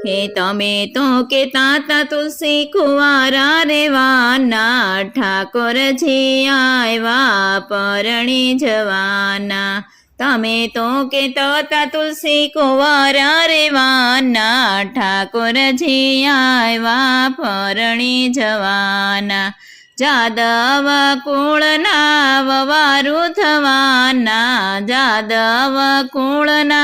हे तमे तो केता ता तुलसी कुंवारा रेवाना, ठाकोरजी आव्या परणी जवाना। तमे तो केता ता तुलसी कुंवारा रेवाना, ठाकोरजी आव्या परणी जवाना। जादव कुळना ववारू थवाना, जादव कुळना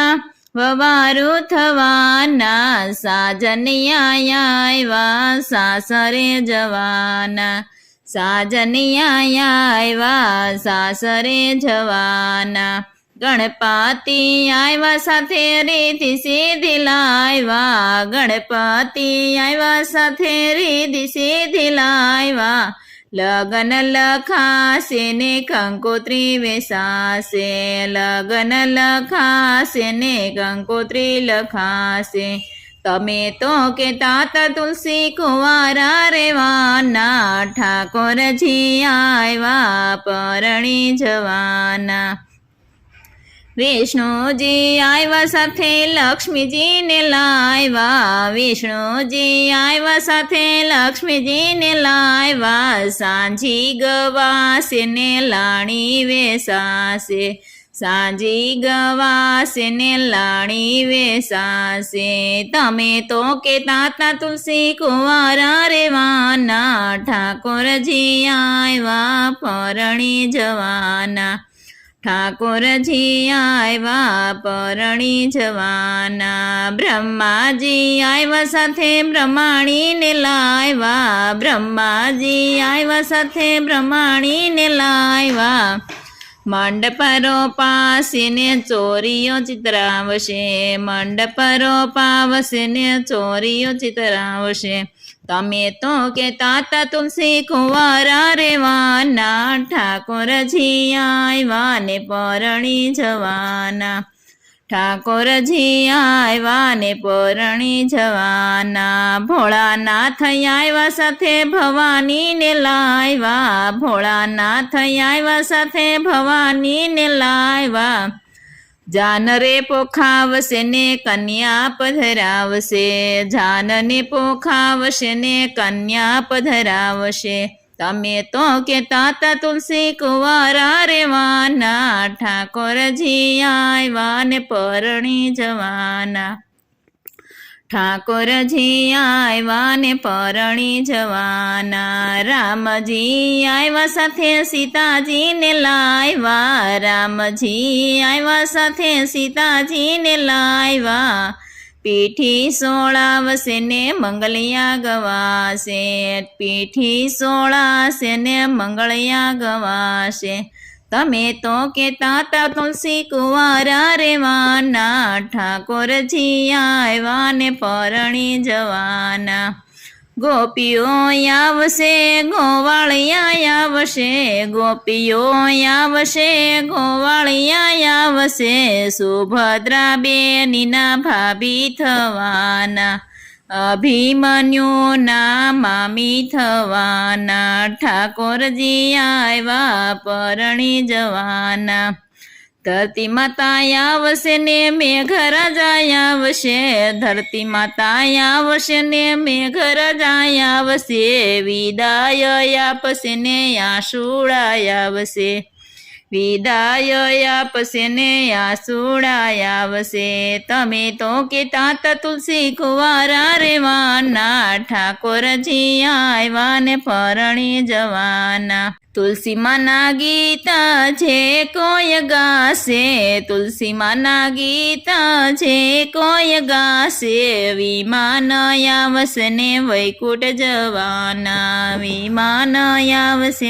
ववारू थवाना। साजनिया आव्या सासरे जवाना, साजनिया आव्या सासरे जवाना। गणपति आव्या साथे रिद्धि सिद्धि लाव्या, गणपति आव्या साथे रिद्धि सिद्धि लाव्या। लगन लखासे ने कंकोत्री वेसासे, लगन लखासे ने कंकोत्री लखासे। तमे तो केता ता तुलसी कुंवारा रेवाना, ठाकोरजी आव्या परणी जवाना। विष्णुजी आव्या साथे लक्ष्मीजी ने लाव्या, विष्णुजी आव्या साथे लक्ष्मीजी ने लाव्या। सांझी गवासे ने लाणी वेसासे, सांझी गवासे ने लाणी वेसासे। तमे तो केता ता तुलसी कुंवारा रेवाना, ठाकोरजी आव्या परणी जवाना, ठाकोरजी आव्या परणी जवाना। ब्रह्माजी आव्या साथे ब्रह्माणी ने लाव्या, ब्रह्माजी आव्या साथे ब्रह्माणी ने लाव्या। मंडप रोपासे ने चोरियो चित्रावशे, मंडप रोपावसे ने चोरियो चित्रावशे। तमे तो केता ता तुलसी कुंवारा रेवाना, ठाकोरजी आव्या ने परणी जवाना, ठाकोरजी आव्या ने परणी जवाना। भोळानाथ आव्या साथे भवानी ने लाव्या, भोळानाथ आव्या साथे भवानी ने लाव्या। जान रे पोखावसे ने कन्या पधरावसे, जान ने पोखावसे ने कन्या पधरावसे। तमे तो केता ता तुलसी कुंवारा रेवाना, ठाकोरजी आव्या ने परणी जवाना, ठाकोरजी आव्या ने परणी जवाना। रामजी आव्या साथे सीताजी ने लाव्या, रामजी आव्या साथे सीताजी ने लाव्या। पीठी सोळावसे ने मंगलिया गवासे, पीठी सोळासे ने मंगलिया गवासे। तमे तो केता ता तुलसी कुंवारा रेवाना, ठाकोरजी आव्या ने परणी जवाना। गोपीओ आवशे गोवाळिया आवशे, गोपीओ आवशे गोवाळिया आवशे। सुभद्रा बेनीना भाभी थवाना, अभिमन्युना मामी थवाना। ठाकोरजी आव्या परणी जवाना। धरती माता आवशे ने मेघराजा आवशे, धरती माता आवशे ने मेघराजा आवशे। विदाय आपसे ने आशुळा आवशे, विदाय आपसे ने आशुळा आवशे। तमे तो केता ता तुलसी कुंवारा रेवाना, ठाकोरजी आव्या ने परणी जवाना। तुलसी माना गीत जे कोय गासे, तुलसी माना गीत जे कोय गासे। विमान आवशे ने वैकुंठ जवाना, विमान आवशे।